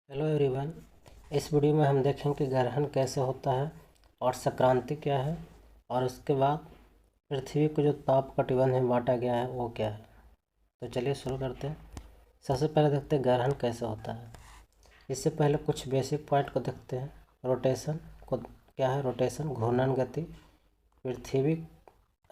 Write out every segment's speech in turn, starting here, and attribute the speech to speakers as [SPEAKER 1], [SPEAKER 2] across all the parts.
[SPEAKER 1] Hello everyone. इस video में हम देखेंगे कि ग्रहण कैसे होता है और संक्रांति क्या है और उसके बाद पृथ्वी को जो ताप कटिबंध में बांटा गया है वो क्या है। तो चलिए शुरू करते हैं। सबसे पहले देखते हैं ग्रहण कैसे होता है। इससे पहले कुछ बेसिक पॉइंट को देखते हैं। रोटेशन को क्या है? रोटेशन घूर्णन गति। पृथ्वी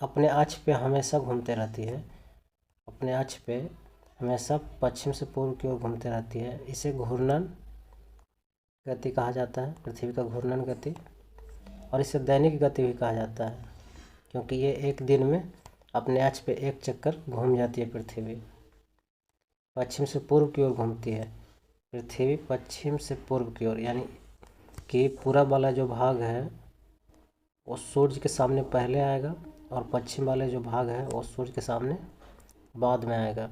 [SPEAKER 1] अपने अक्ष पे हमेशा घूमते रहती है, अपने अक्ष पे हमेशा पश्चिम से पूर्व की ओर घूमते रहती है। इसे घूर्णन गति कहा जाता है, पृथ्वी का घूर्णन गति। और इसे दैनिक गति भी कहा जाता है क्योंकि ये एक दिन में अपने अक्ष पे एक चक्कर घूम जाती है। पृथ्वी पश्चिम से पूर्व की ओर घूमती है। पृथ्वी पश्चिम से पूर्व की ओर, यानी कि पूरब वाला जो भाग है वो सूर्य के सामने पहले आएगा और पश्चिम वाले जो भाग है वो सूर्य के सामने बाद में आएगा।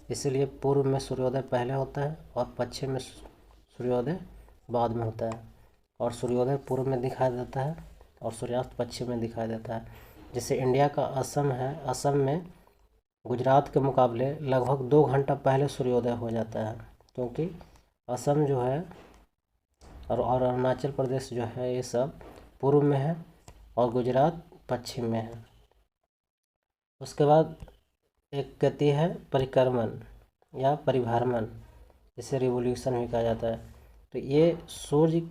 [SPEAKER 1] इसीलिए पूर्व में सूर्योदय पहले होता है और पश्चिम में सूर्योदय बाद में होता है। और सूर्योदय पूर्व में दिखाई देता है और सूर्यास्त पश्चिम में दिखाई देता है। जैसे इंडिया का असम है, असम में गुजरात के मुकाबले लगभग 2 घंटा पहले सूर्योदय हो जाता है क्योंकि असम जो है और अरुणाचल प्रदेश जो है ये सब पूर्व में है और गुजरात पश्चिम में है। उसके बाद एक गति है परिक्रमण या परिभ्रमण, जिसे रिवोल्यूशन भी कहा जाता है। तो ये सूर्य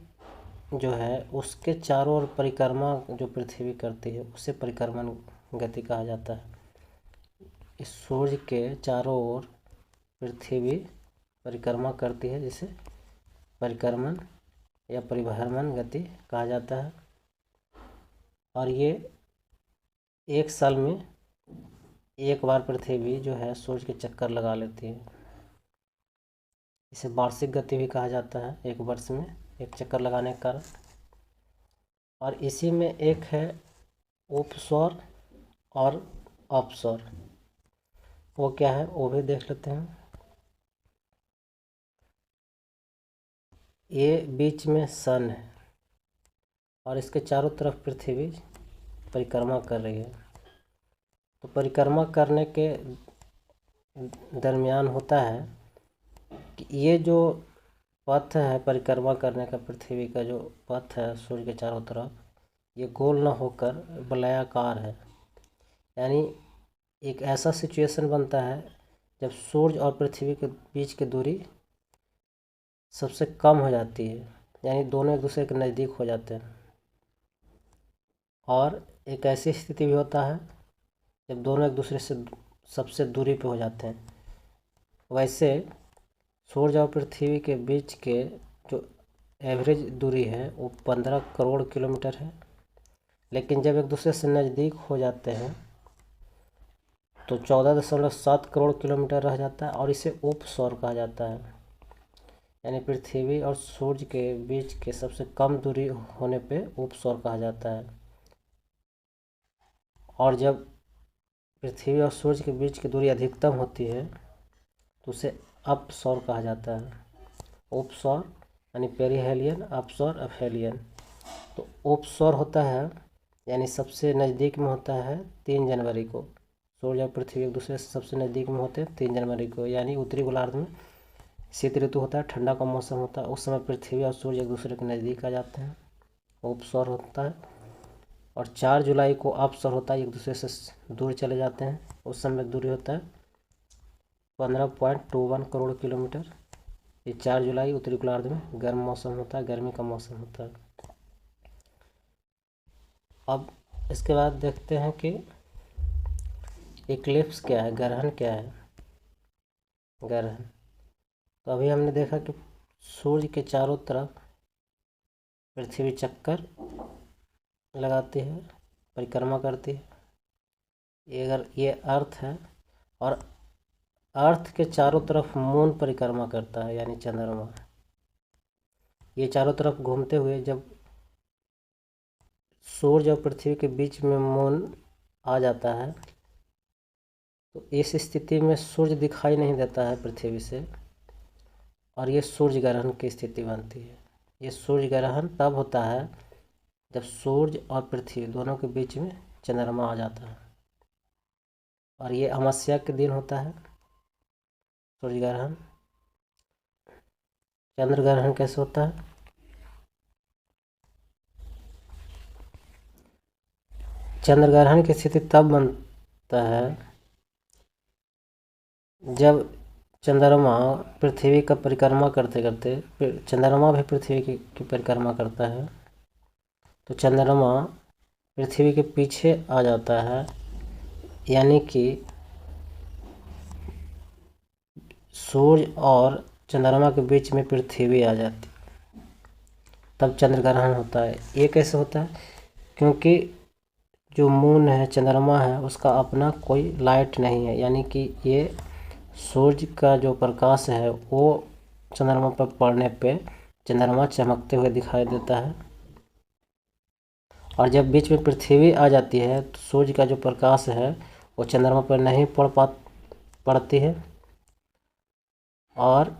[SPEAKER 1] जो है उसके चारों ओर परिक्रमा जो पृथ्वी करती है उसे परिक्रमण गति कहा जाता है। इस सूर्य के चारों ओर पृथ्वी परिक्रमा करती है जिसे परिक्रमण या परिभ्रमण गति कहा जाता है। और ये एक साल में एक बार पृथ्वी जो है सूर्य के चक्कर लगा लेती है। इसे वार्षिक गति भी कहा जाता है, एक वर्ष में एक चक्कर लगाने के कारण। और इसी में एक है उपसौर और अपसौर। वो क्या है वो भी देख लेते हैं। ये बीच में सन है और इसके चारों तरफ पृथ्वी परिक्रमा कर रही है। तो परिक्रमा करने के दरमियान होता है कि ये जो पथ है परिक्रमा करने का, पृथ्वी का जो पथ है सूर्य के चारों तरफ, ये गोल न होकर वलयाकार है। यानी एक ऐसा सिचुएशन बनता है जब सूर्य और पृथ्वी के बीच की दूरी सबसे कम हो जाती है, यानी दोनों एक दूसरे के नज़दीक हो जाते हैं। और एक ऐसी स्थिति भी होता है जब दोनों एक दूसरे से सबसे दूरी पे हो जाते हैं। वैसे सूर्य और पृथ्वी के बीच के जो एवरेज दूरी है वो 15 करोड़ किलोमीटर है। लेकिन जब एक दूसरे से नज़दीक हो जाते हैं तो 14.7 करोड़ किलोमीटर रह जाता है और इसे उपसौर कहा जाता है। यानी पृथ्वी और सूर्य के बीच के सबसे कम दूरी होने पे उपसौर कहा जाता है। और जब पृथ्वी और सूर्य के बीच की दूरी अधिकतम होती है तो उसे अपसौर कहा जाता है। उपसौर यानी पेरिहेलियन, अपसौर, अफेलियन। तो उपसौर होता है यानी सबसे नज़दीक में होता है 3 जनवरी को। सूर्य और पृथ्वी एक दूसरे से सबसे नज़दीक में होते हैं 3 जनवरी को, यानी उत्तरी गोलार्ध में शीत ऋतु होता है, ठंडा का मौसम होता है। उस समय पृथ्वी और सूर्य एक दूसरे के नज़दीक आ जाते हैं, उपसौर होता है। और 4 जुलाई को अपसौर होता है, एक दूसरे से दूर चले जाते हैं। उस समय दूरी होता है 15.21 करोड़ किलोमीटर। ये 4 जुलाई उत्तरी गोलार्ध में गर्म मौसम होता है, गर्मी का मौसम होता है। अब इसके बाद देखते हैं कि इक्लिप्स क्या है, ग्रहण क्या है। ग्रहण तो अभी हमने देखा कि सूर्य के चारों तरफ पृथ्वी चक्कर लगाती है, परिक्रमा करती है। ये अगर ये अर्थ है और अर्थ के चारों तरफ मून परिक्रमा करता है, यानी चंद्रमा। ये चारों तरफ घूमते हुए जब सूर्य और पृथ्वी के बीच में मून आ जाता है तो इस स्थिति में सूर्य दिखाई नहीं देता है पृथ्वी से और ये सूर्य ग्रहण की स्थिति बनती है। ये सूर्य ग्रहण तब होता है जब सूर्य और पृथ्वी दोनों के बीच में चंद्रमा आ जाता है। और ये अमावस्या के दिन होता है सूर्य ग्रहण। चंद्र ग्रहण कैसे होता है? चंद्र ग्रहण की स्थिति तब बनता है जब चंद्रमा पृथ्वी का परिक्रमा करते करते, चंद्रमा भी पृथ्वी की परिक्रमा करता है, तो चंद्रमा पृथ्वी के पीछे आ जाता है, यानी कि सूर्य और चंद्रमा के बीच में पृथ्वी आ जाती, तब चंद्र ग्रहण होता है। ये कैसे होता है? क्योंकि जो मून है, चंद्रमा है, उसका अपना कोई लाइट नहीं है, यानी कि ये सूर्य का जो प्रकाश है वो चंद्रमा पर पड़ने पे चंद्रमा चमकते हुए दिखाई देता है, और जब बीच में पृथ्वी आ जाती है तो सूर्य का जो प्रकाश है वो चंद्रमा पर नहीं पड़ती है, और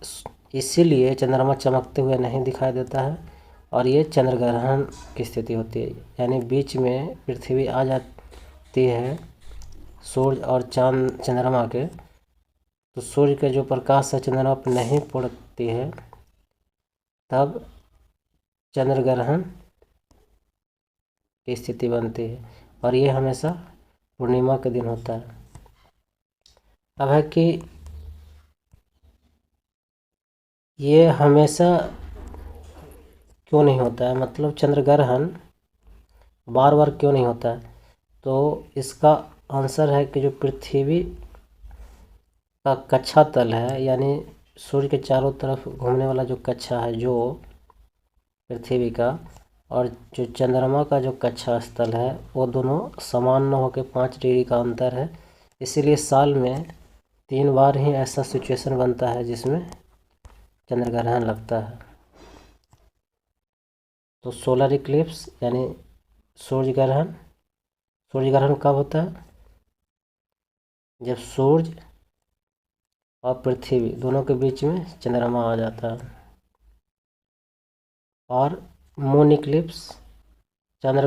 [SPEAKER 1] इसीलिए चंद्रमा चमकते हुए नहीं दिखाई देता है, और ये चंद्र ग्रहण की स्थिति होती है। यानी बीच में पृथ्वी आ जाती है सूर्य और चंद्रमा के, तो सूर्य के जो प्रकाश है चंद्रमा पर नहीं पड़ती है, तब चंद्र ग्रहण की स्थिति बनती है, और ये हमेशा पूर्णिमा के दिन होता है। अब है कि ये हमेशा क्यों नहीं होता है, मतलब चंद्र ग्रहण बार बार क्यों नहीं होता है? तो इसका आंसर है कि जो पृथ्वी का कक्षा तल है, यानी सूर्य के चारों तरफ घूमने वाला जो कक्षा है जो पृथ्वी का, और जो चंद्रमा का जो कक्षा स्थल है, वो दोनों समान न होकर 5 डिग्री का अंतर है। इसीलिए साल में 3 बार ही ऐसा सिचुएशन बनता है जिसमें चंद्र ग्रहण लगता है। तो सोलर इक्लिप्स यानी सूर्य ग्रहण, सूर्य ग्रहण कब होता है? जब सूर्य और पृथ्वी दोनों के बीच में चंद्रमा आ जाता है। और मून इक्लिप्स, चंद्र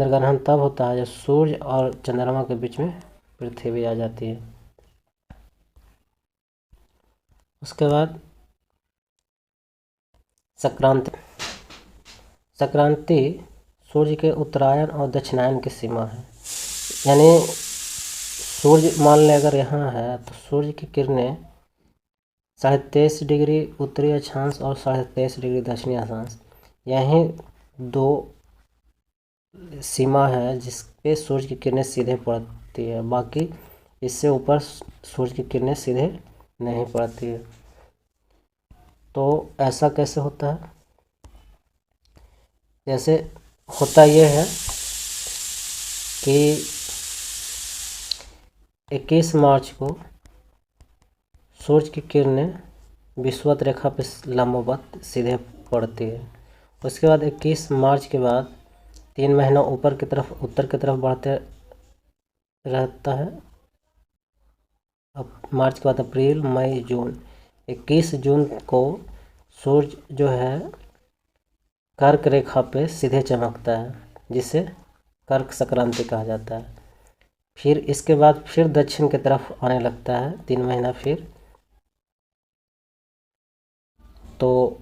[SPEAKER 1] ग्रहण तब होता है जब सूर्य और चंद्रमा के बीच में पृथ्वी आ जाती है। उसके बाद संक्रांति सूर्य के उत्तरायण और दक्षिणायन की सीमा है। यानी सूर्य मान लें अगर यहाँ है तो सूर्य की किरणें 23.5 डिग्री उत्तरी अक्षांश और 23.5 डिग्री दक्षिणी अक्षांश, यही 2 सीमा है जिस पे सूर्य की किरणें सीधे पड़ती है, बाकी इससे ऊपर सूर्य की किरणें सीधे नहीं पड़ती है। तो ऐसा कैसे होता है? जैसे होता ये है कि 21 मार्च को सूर्य की किरणें विषुवत रेखा पर लंबवत सीधे पड़ती है। उसके बाद 21 मार्च के बाद 3 महीना ऊपर की तरफ, उत्तर की तरफ बढ़ते रहता है। अब मार्च के बाद अप्रैल, मई, जून, 21 जून को सूर्य जो है कर्क रेखा पे सीधे चमकता है, जिसे कर्क संक्रांति कहा जाता है। फिर इसके बाद फिर दक्षिण की तरफ आने लगता है 3 महीना फिर, तो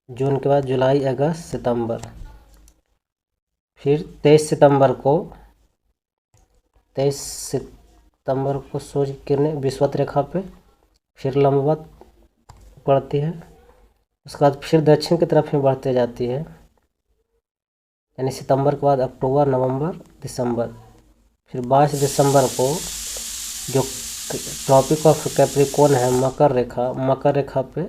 [SPEAKER 1] जून के बाद जुलाई, अगस्त, सितंबर, फिर 23 सितंबर को सूर्य की किरणें विषुवत रेखा पे फिर लंबवत पड़ती है। उसके बाद फिर दक्षिण की तरफ ही बढ़ते जाती है, यानी सितंबर के बाद अक्टूबर, नवंबर, दिसंबर, फिर 22 दिसंबर को जो ट्रॉपिक ऑफ कैप्रिकॉर्न है, मकर रेखा पे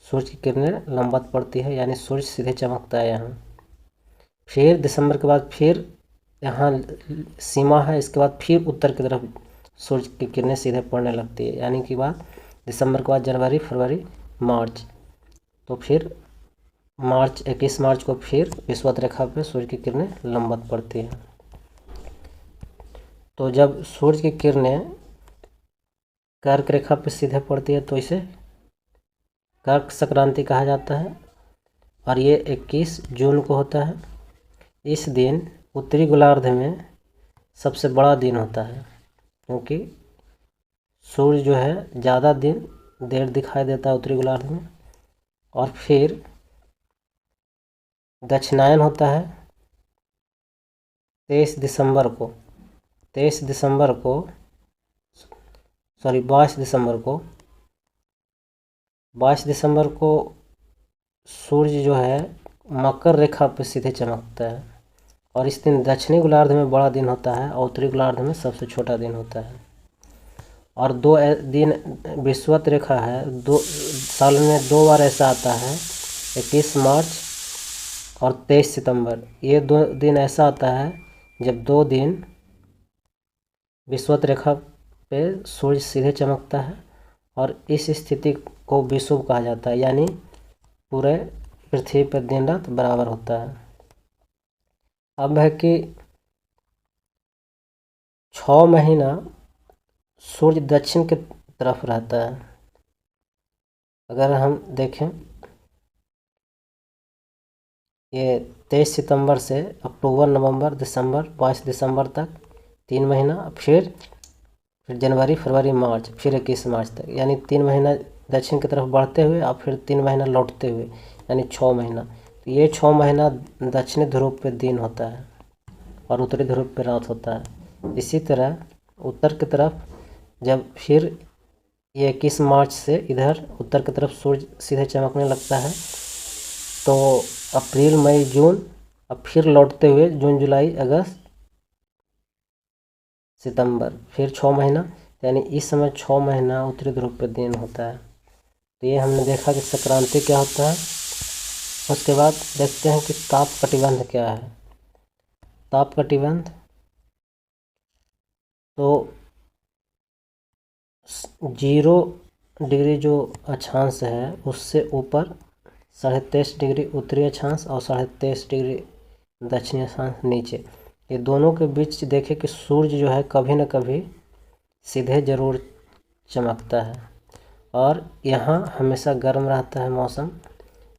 [SPEAKER 1] सूर्य की किरणें लंबवत पड़ती है, यानी सूर्य सीधे चमकता है यहाँ। फिर दिसंबर के बाद फिर यहाँ सीमा है, इसके बाद फिर उत्तर की तरफ सूर्य की किरणें सीधे पड़ने लगती है, यानी कि बाद दिसंबर के बाद जनवरी, फरवरी, मार्च, तो फिर 21 मार्च को फिर विषुवत रेखा पे सूर्य की किरणें लंबवत पड़ती है। तो जब सूर्य की किरणें कर्क रेखा पे सीधे पड़ती है तो इसे कर्क संक्रांति कहा जाता है, और ये 21 जून को होता है। इस दिन उत्तरी गोलार्ध में सबसे बड़ा दिन होता है, क्योंकि सूर्य जो है ज़्यादा दिन देर दिखाई देता है उत्तरी गोलार्ध में, और फिर दक्षिणायन होता है 22 दिसंबर को 22 दिसंबर को सूर्य जो है मकर रेखा पर सीधे चमकता है। और इस दिन दक्षिणी गोलार्ध में बड़ा दिन होता है और उत्तरी गोलार्ध में सबसे छोटा दिन होता है। और 2 दिन विषुवत रेखा है, 2 साल में 2 बार ऐसा आता है, 21 मार्च और 23 सितंबर। ये 2 दिन ऐसा आता है जब 2 दिन विषुवत रेखा पे सूर्य सीधे चमकता है और इस स्थिति को विषुव कहा जाता है, यानी पूरे पृथ्वी पर दिन रात बराबर होता है। अब है कि 6 महीना सूर्य दक्षिण की तरफ रहता है। अगर हम देखें, ये 23 सितंबर से अक्टूबर, नवंबर, दिसंबर, 22 दिसंबर तक 3 महीना, फिर जनवरी, फरवरी, मार्च, फिर 21 मार्च तक, यानी 3 महीना दक्षिण की तरफ बढ़ते हुए और फिर 3 महीना लौटते हुए, यानी 6 महीना। तो ये 6 महीना दक्षिणी ध्रुव पे दिन होता है और उत्तरी ध्रुव पे रात होता है। इसी तरह उत्तर की तरफ जब फिर ये 21 मार्च से इधर उत्तर की तरफ सूर्य सीधे चमकने लगता है, तो अप्रैल, मई, जून, अब फिर लौटते हुए जून, जुलाई, अगस्त, सितंबर, फिर 6 महीना, यानी इस समय 6 महीना उत्तरी ध्रुव पे दिन होता है। तो ये हमने देखा कि संक्रांति क्या होता है। उसके बाद देखते हैं कि ताप कटिबंध क्या है। ताप कटिबंध तो 0 डिग्री जो अक्षांश है उससे ऊपर 23.5 डिग्री उत्तरी अक्षांश और 23.5 डिग्री दक्षिणी अक्षांश नीचे, ये दोनों के बीच देखें कि सूर्य जो है कभी न कभी सीधे ज़रूर चमकता है और यहाँ हमेशा गर्म रहता है मौसम,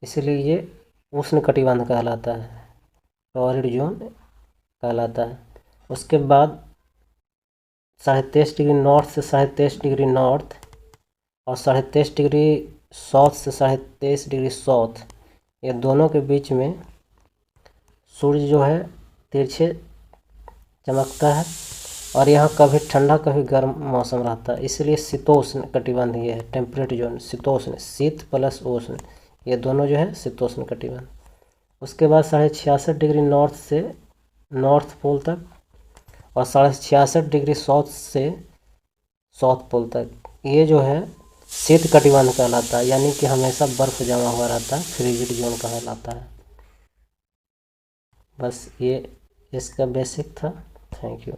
[SPEAKER 1] इसलिए ये उष्ण कटिबंध कहलाता है, टॉरिड जोन कहलाता है। उसके बाद 23.5 डिग्री नॉर्थ से 23.5 डिग्री नॉर्थ और 23.5 डिग्री साउथ से 23.5 डिग्री साउथ, ये दोनों के बीच में सूर्य जो है तिरछे चमकता है और यहाँ कभी ठंडा कभी गर्म मौसम रहता है, इसलिए शीतोष्ण कटिबंध ये है। टेम्परेट जोन, शीतोष्ण, शीत प्लस उष्ण, ये दोनों जो है शीतोष्ण कटिबंध। उसके बाद 66.5 डिग्री नॉर्थ से नॉर्थ पोल तक और 66.5 डिग्री साउथ से साउथ पोल तक, ये जो है शीत कटिबंध कहलाता है, यानी कि हमेशा बर्फ जमा हुआ रहता है, फ्रीजिड जोन कहलाता है। बस ये इसका बेसिक था। Thank you.